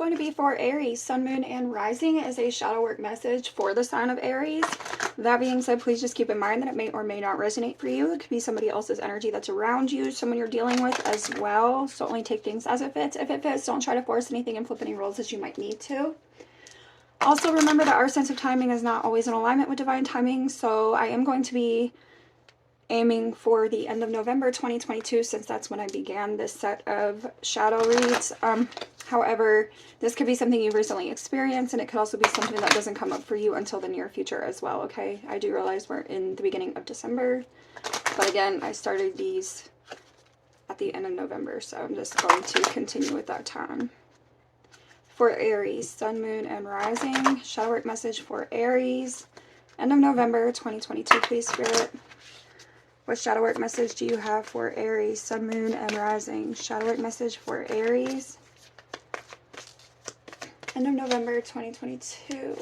going to be for Aries, Sun, Moon, and Rising as a shadow work message for the sign of Aries. That being said, please just keep in mind that it may or may not resonate for you. It could be somebody else's energy that's around you, someone you're dealing with as well. So only take things as it fits. If it fits, don't try to force anything and flip any rules as you might need to. Also, remember that our sense of timing is not always in alignment with divine timing. So I am going to be aiming for the end of November 2022, since that's when I began this set of shadow reads. However, this could be something you've recently experienced, and it could also be something that doesn't come up for you until the near future as well, okay? I do realize we're in the beginning of December, but again, I started these at the end of November, so I'm just going to continue with that time. For Aries, Sun, Moon, and Rising, shadow work message for Aries, end of November 2022, please, Spirit. What shadow work message do you have for Aries, Sun, Moon, and Rising? Shadow work message for Aries. End of November 2022.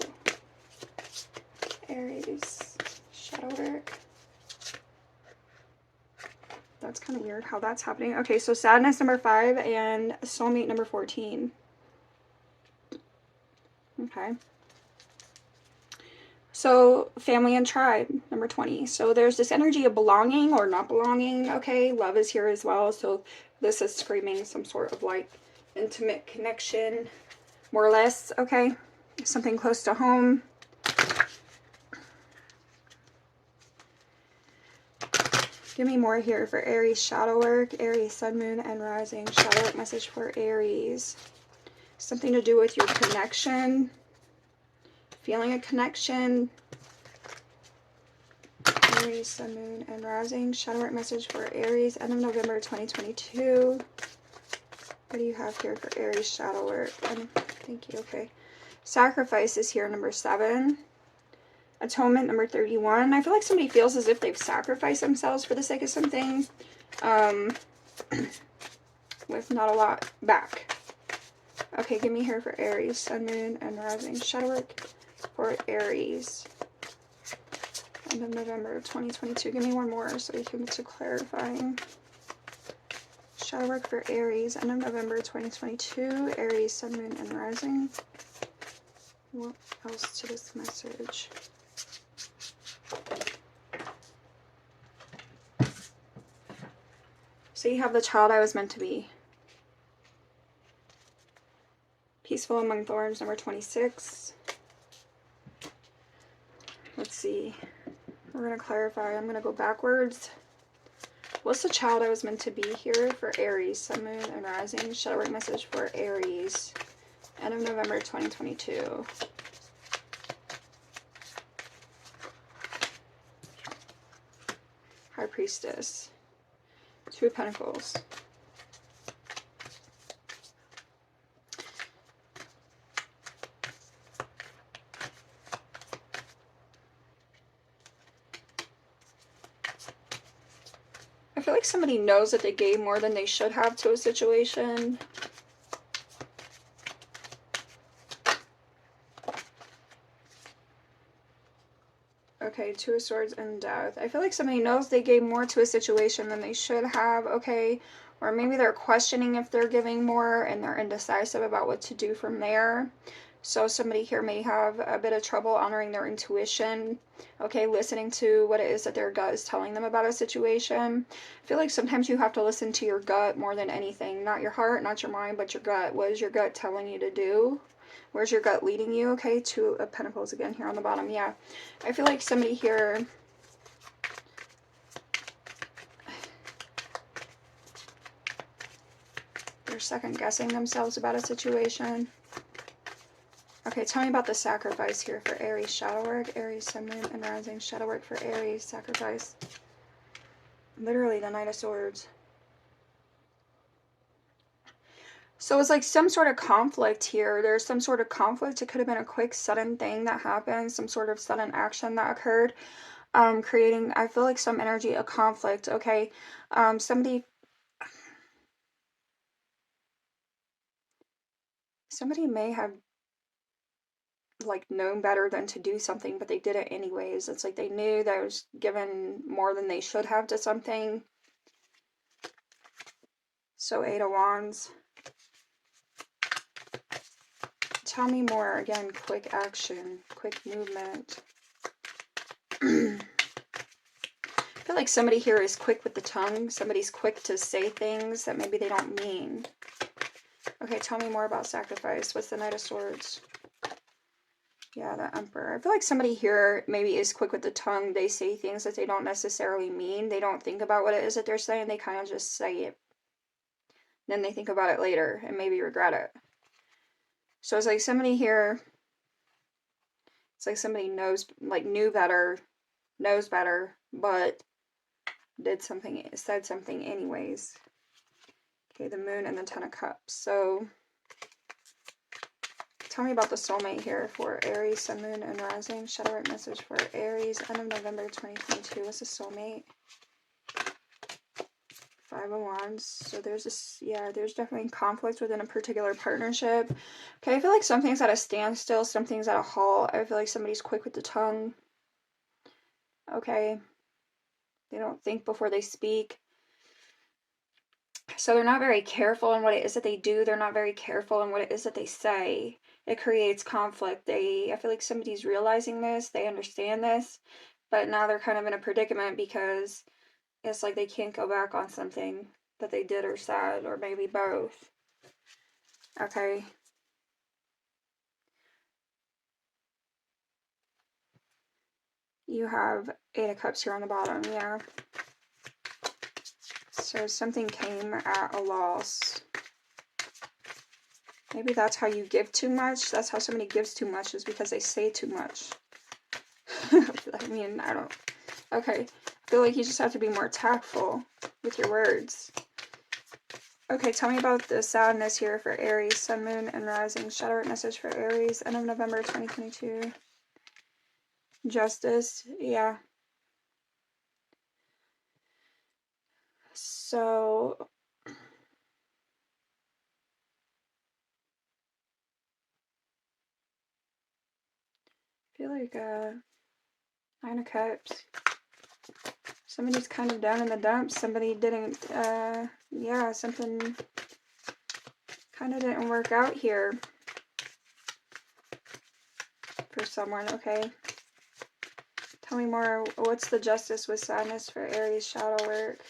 Aries. Shadow work. That's kind of weird how that's happening. Okay, so sadness number 5 and soulmate number 14. Okay. So, family and tribe, number 20. So, there's this energy of belonging or not belonging, okay? Love is here as well. So, this is screaming some sort of like intimate connection, more or less, okay? Something close to home. Give me more here for Aries shadow work. Aries, Sun, Moon, and Rising. Shadow work message for Aries. Something to do with your connection. Feeling a connection. Aries, Sun, Moon, and Rising. Shadow work message for Aries. End of November 2022. What do you have here for Aries shadow work? Thank you. Okay. Sacrifice is here, number 7. Atonement, number 31. I feel like somebody feels as if they've sacrificed themselves for the sake of something. With not a lot back. Okay, give me here for Aries, Sun, Moon, and Rising. Shadow work for Aries. End of November 2022. Give me one more so we can get to clarifying. Shadow work for Aries. End of November 2022. Aries, Sun, Moon, and Rising. What else to this message? So you have the child I was meant to be. Peaceful among thorns, number 26. Let's see. We're going to clarify. I'm going to go backwards. What's the child I was meant to be here for Aries, Sun, Moon, and Rising? Shadow work message for Aries. End of November 2022. High Priestess. 2 of Pentacles. I feel like somebody knows that they gave more than they should have to a situation. Okay, 2 of Swords and Death. I feel like somebody knows they gave more to a situation than they should have, okay? Or maybe they're questioning if they're giving more and they're indecisive about what to do from there. So somebody here may have a bit of trouble honoring their intuition, okay, listening to what it is that their gut is telling them about a situation. I feel like sometimes you have to listen to your gut more than anything. Not your heart, not your mind, but your gut. What is your gut telling you to do? Where's your gut leading you? Okay, 2 of Pentacles again here on the bottom. Yeah, I feel like somebody here... they're second guessing themselves about a situation. Okay, tell me about the sacrifice here for Aries shadow work. Aries, Sun, Moon, and Rising. Shadow work for Aries. Sacrifice. Literally the Knight of Swords. So it's like some sort of conflict here. There's some sort of conflict. It could have been a quick, sudden thing that happened. Some sort of sudden action that occurred. Creating, I feel like, some energy of conflict. Okay. Somebody may have like known better than to do something, but they did it anyways. It's like they knew that was given more than they should have to something. So 8 of Wands. Tell me more. Again, quick action, quick movement. I feel like somebody here is quick with the tongue. Somebody's quick to say things that maybe they don't mean. Okay, tell me more about sacrifice. What's the Knight of Swords? Yeah, the Emperor. I feel like somebody here maybe is quick with the tongue. They say things that they don't necessarily mean. They don't think about what it is that they're saying. They kind of just say it. Then they think about it later and maybe regret it. So it's like somebody here, it's like somebody knows, like knows better, but said something anyways. Okay, the Moon and the Ten of Cups. So tell me about the soulmate here for Aries, Sun, Moon, and Rising. Shadow Work message for Aries, end of November 2022. What's a soulmate? Five of Wands. So there's this, yeah, there's definitely conflict within a particular partnership. Okay, I feel like something's at a standstill, something's at a halt. I feel like somebody's quick with the tongue. Okay. They don't think before they speak. So they're not very careful in what it is that they do. They're not very careful in what it is that they say. It creates conflict. I feel like somebody's realizing this. They understand this. But now they're kind of in a predicament because it's like they can't go back on something that they did or said, or maybe both. Okay. You have Eight of Cups here on the bottom, yeah. So something came at a loss. Maybe that's how you give too much. That's how somebody gives too much, is because they say too much. I mean, I don't... Okay. I feel like you just have to be more tactful with your words. Okay, tell me about the sadness here for Aries, Sun, Moon, and Rising. Shadow Work message for Aries, end of November 2022. Justice, yeah. So... I feel like, Nine of Cups. Somebody's kind of down in the dumps. Somebody didn't, yeah, something kind of didn't work out here for someone. Okay. Tell me more. What's the Justice with sadness for Aries, shadow work?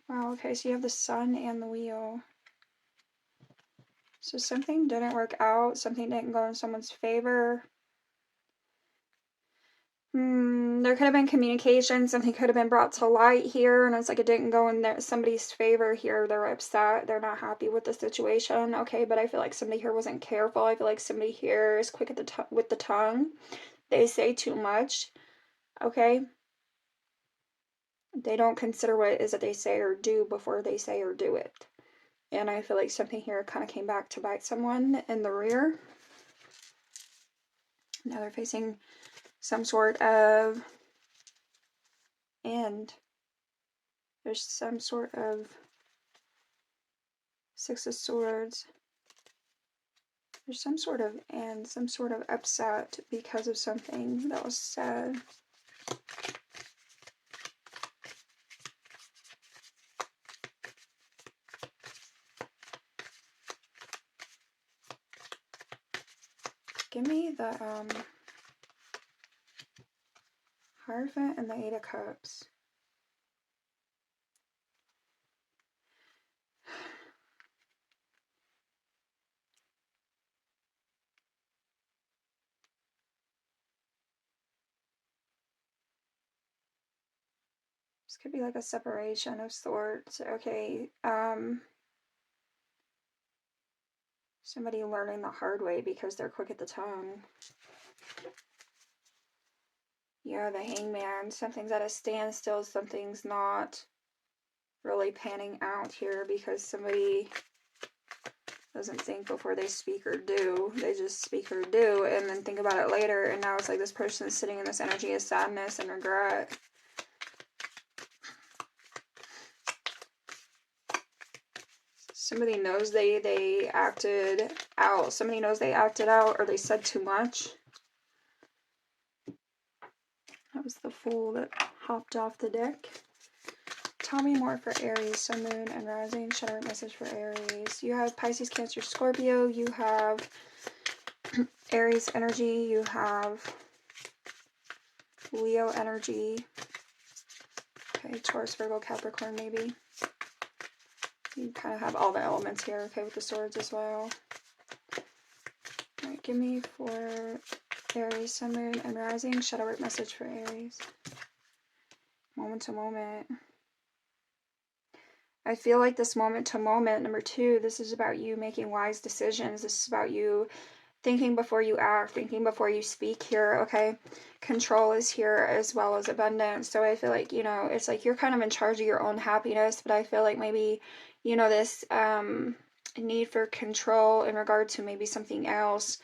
Wow, okay, so you have the Sun and the Wheel. So something didn't work out. Something didn't go in someone's favor. There could have been communication. Something could have been brought to light here, and it's like it didn't go in somebody's favor here. They're upset. They're not happy with the situation. Okay, but I feel like somebody here wasn't careful. I feel like somebody here is quick at with the tongue. They say too much. Okay. They don't consider what it is that they say or do before they say or do it. And I feel like something here kind of came back to bite someone in the rear. Now they're facing some sort of end. There's some sort of Six of Swords. There's some sort of end, some sort of upset because of something that was said. Give me the Hierophant and the Eight of Cups. This could be like a separation of sorts. Okay, somebody learning the hard way because they're quick at the tongue. Yeah, the Hangman. Something's at a standstill. Something's not really panning out here because somebody doesn't think before they speak or do. They just speak or do and then think about it later. And now it's like this person is sitting in this energy of sadness and regret. Somebody knows they acted out. Somebody knows they acted out or they said too much. That was the Fool that hopped off the deck. Tell me more for Aries, Sun, Moon, and Rising. Shadow work message for Aries. You have Pisces, Cancer, Scorpio. You have Aries energy. You have Leo energy. Okay, Taurus, Virgo, Capricorn, maybe. You kind of have all the elements here, okay, with the swords as well. Alright, give me for Aries, Sun, Moon, and Rising. Shadow work message for Aries. Moment to moment. I feel like this moment to moment, number 2, this is about you making wise decisions. This is about you thinking before you act, thinking before you speak here, okay? Control is here as well as abundance. So I feel like, you know, it's like you're kind of in charge of your own happiness, but I feel like maybe, you know, this need for control in regard to maybe something else,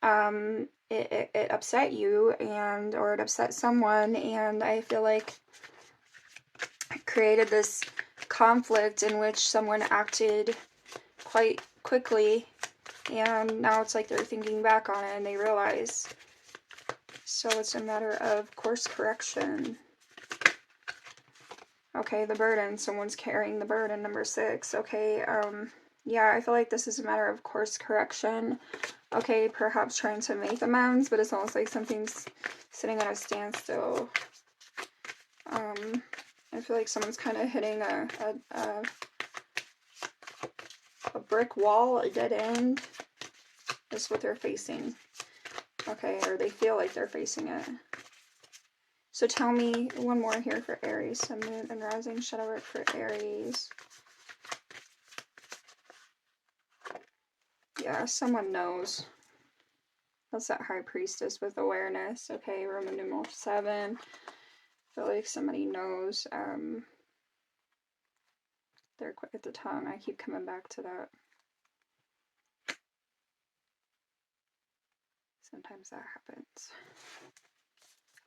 it upset you, and or it upset someone, and I feel like it created this conflict in which someone acted quite quickly, and now it's like they're thinking back on it and they realize. So it's a matter of course correction. Okay, the burden. Someone's carrying the burden, number 6. Okay, yeah, I feel like this is a matter of course correction. Okay, perhaps trying to make amends, but it's almost like something's sitting at a standstill. I feel like someone's kind of hitting a brick wall, a dead end. That's what they're facing. Okay, or they feel like they're facing it. So tell me one more here for Aries, Sun, Moon, and Rising. Shadow work for Aries. Yeah, someone knows. That's that High Priestess with awareness. Okay, Roman numeral 7. I feel like somebody knows. They're quick at the tongue. I keep coming back to that. Sometimes that happens.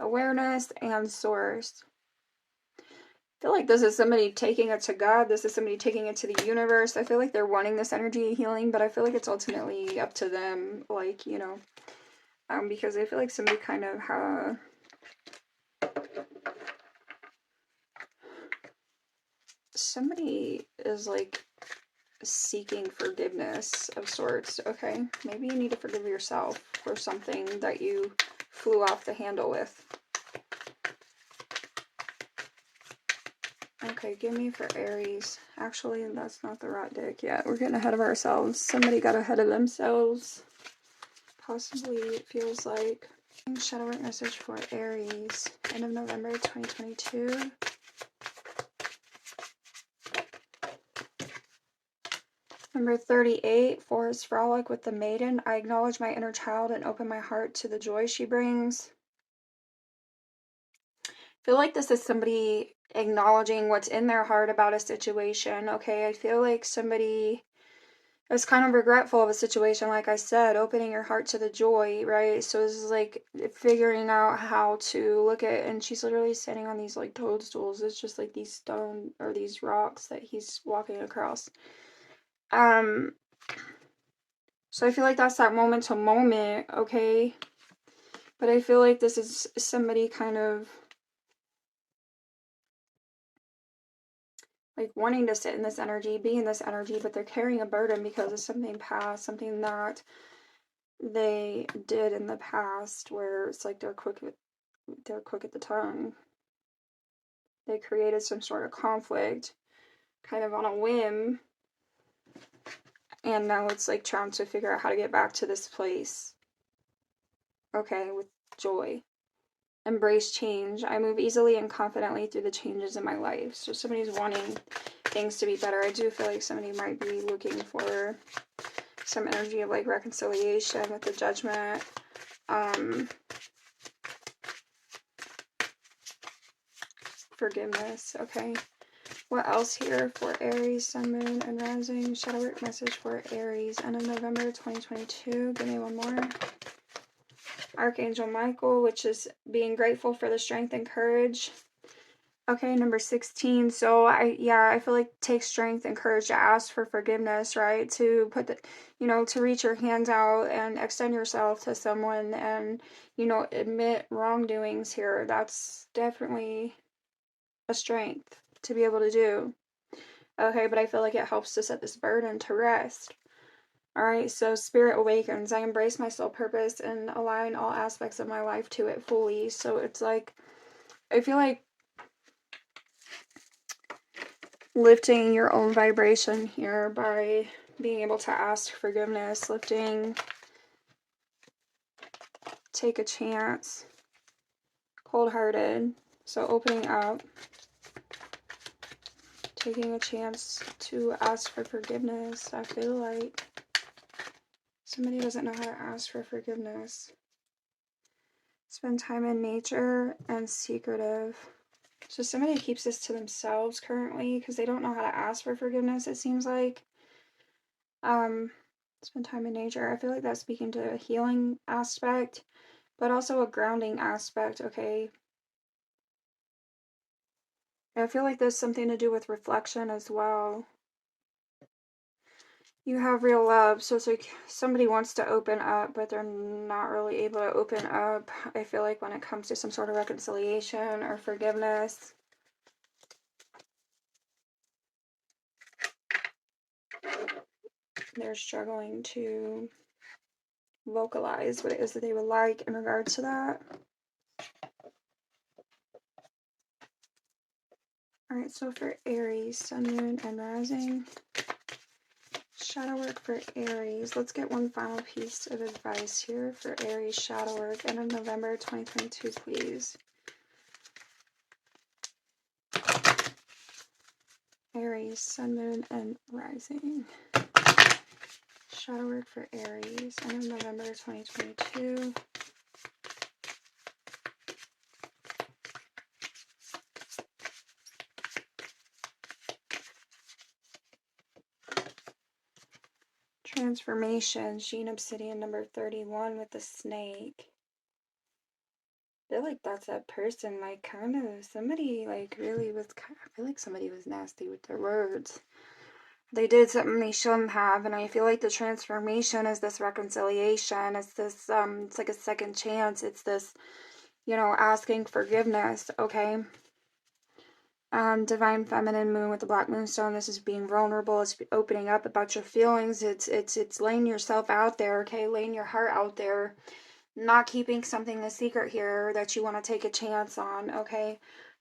Awareness and source. I feel like this is somebody taking it to God. This is somebody taking it to the universe. I feel like they're wanting this energy of healing, but I feel like it's ultimately up to them. Like, you know, because I feel like somebody kind of somebody is like seeking forgiveness of sorts. Okay, maybe you need to forgive yourself for something that you flew off the handle with. Okay, give me for Aries. Actually, that's not the right deck yet. We're getting ahead of ourselves. Somebody got ahead of themselves. Possibly, it feels like. Shadow work message for Aries. End of November 2022. Number 38, Forest Frolic with the Maiden. I acknowledge my inner child and open my heart to the joy she brings. I feel like this is somebody acknowledging what's in their heart about a situation. Okay, I feel like somebody is kind of regretful of a situation, like I said, opening your heart to the joy, right? So this is like figuring out how to look at, and she's literally standing on these like toadstools. It's just like these stone or these rocks that he's walking across. So I feel like that's that moment to moment, okay? But I feel like this is somebody kind of like wanting to sit in this energy, be in this energy, but they're carrying a burden because of something past, something that they did in the past, where it's like they're quick at the tongue. They created some sort of conflict kind of on a whim, and now it's like trying to figure out how to get back to this place, okay, with joy. Embrace change. I move easily and confidently through the changes in my life. So somebody's wanting things to be better. I do feel like somebody might be looking for some energy of like reconciliation with the Judgment. Forgiveness. Okay. What else here for Aries, Sun, Moon, and Rising? Shadow work message for Aries. End of November 2022. Give me one more. Archangel Michael, which is being grateful for the strength and courage. Okay, number 16. So I feel like it takes strength and courage to ask for forgiveness, right? To put the, you know, to reach your hands out and extend yourself to someone and, you know, admit wrongdoings here. That's definitely a strength. to be able to do. Okay, but I feel like it helps to set this burden to rest. All right, so Spirit awakens. I embrace my soul purpose and align all aspects of my life to it fully. So it's like, I feel like lifting your own vibration here by being able to ask forgiveness, lifting, take a chance, cold-hearted. So opening up, taking a chance to ask for forgiveness. I feel like somebody doesn't know how to ask for forgiveness. Spend time in nature and secretive. So somebody keeps this to themselves currently because they don't know how to ask for forgiveness, it seems like. Spend time in nature. I feel like that's speaking to a healing aspect, but also a grounding aspect, okay? I feel like there's something to do with reflection as well. You have real love, so it's like somebody wants to open up, but they're not really able to open up. I feel like when it comes to some sort of reconciliation or forgiveness. They're struggling to vocalize what it is that they would like in regards to that. Alright, so for Aries, Sun, Moon, and Rising. Shadow work for Aries. Let's get one final piece of advice here for Aries shadow work. End of November 2022, please. Aries, Sun, Moon, and Rising. Shadow work for Aries. End of November 2022. Transformation. Sheen Obsidian number 31 with the snake. I feel like that's that person, like, kind of, somebody, like, really was, I feel like somebody was nasty with their words. They did something they shouldn't have, and I feel like the transformation is this reconciliation. It's this, it's like a second chance. It's this, you know, asking forgiveness, okay? Divine Feminine Moon with the Black Moonstone. This is being vulnerable. It's opening up about your feelings. It's laying yourself out there, okay? Laying your heart out there. Not keeping something a secret here that you want to take a chance on, okay?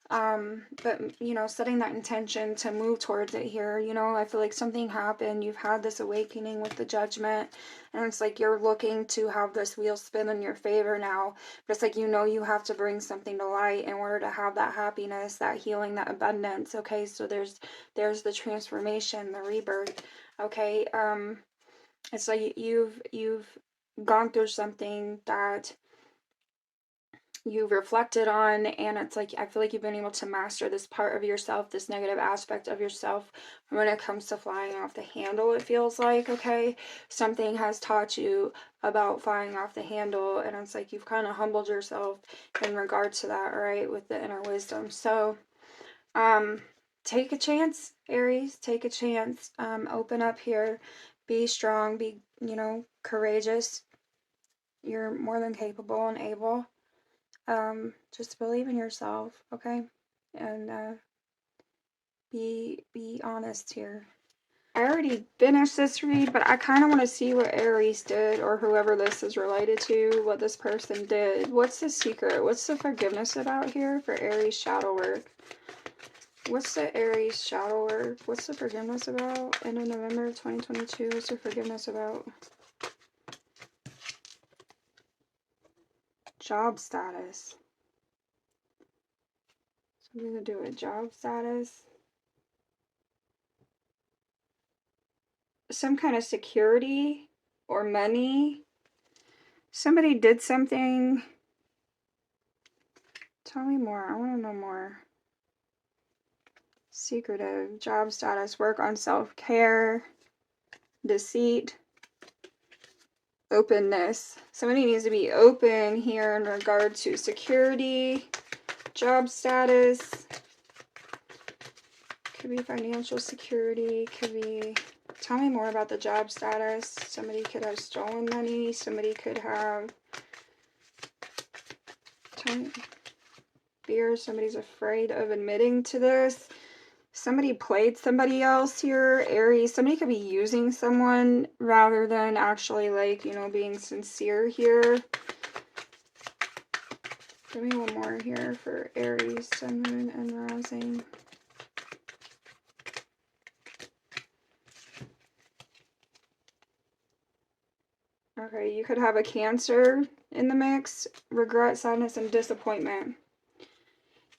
But, you know, setting that intention to move towards it here. You know, I feel like something happened. You've had this awakening with the Judgment, and it's like you're looking to have this wheel spin in your favor now. But it's like, you know, you have to bring something to light in order to have that happiness, that healing, that abundance, okay? So there's the transformation, the rebirth, okay? It's like you've gone through something that you've reflected on, and it's like I feel like you've been able to master this part of yourself, this negative aspect of yourself. When it comes to flying off the handle, it feels like, okay, something has taught you about flying off the handle, and it's like you've kind of humbled yourself in regards to that, right, with the inner wisdom. So take a chance, Aries. Take a chance. Open up here. Be strong. Be, you know, courageous. You're more than capable and able. Just believe in yourself, okay? And be honest here. I already finished this read, but I kind of want to see what Aries did, or whoever this is related to, what this person did. What's the secret? What's the forgiveness about here for Aries shadow work? What's the Aries shadow work? What's the forgiveness about? End of November 2022. What's the forgiveness about? Job status. Something to do with job status. Some kind of security or money. Somebody did something. Tell me more. I want to know more. Secretive. Job status. Work on self-care. Deceit. Openness. Somebody needs to be open here in regard to security. Job status. Could be financial security. Could be... Tell me more about the job status. Somebody could have stolen money. Somebody could have... Tell me... Fear. Somebody's afraid of admitting to this. Somebody played somebody else here, Aries. Somebody could be using someone rather than actually, like, you know, being sincere here. Give me one more here for Aries, Sun, Moon, and Rising. Okay, you could have a Cancer in the mix. Regret, sadness, and disappointment.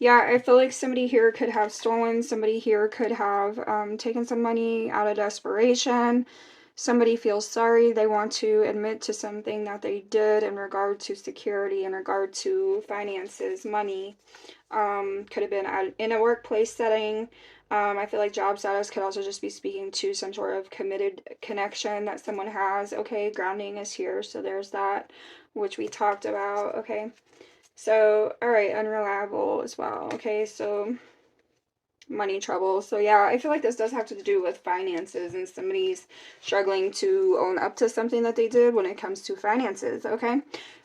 Yeah, I feel like somebody here could have stolen. Somebody here could have taken some money out of desperation. Somebody feels sorry. They want to admit to something that they did in regard to security, in regard to finances, money. Could have been in a workplace setting. I feel like job status could also just be speaking to some sort of committed connection that someone has. Okay, grounding is here, so there's that, which we talked about. Okay, so, all right, unreliable as well. Okay, so money trouble. So yeah, I feel like this does have to do with finances and somebody's struggling to own up to something that they did when it comes to finances. Okay,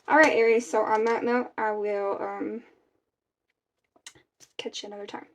all right, Aries. So on that note, I will catch you another time.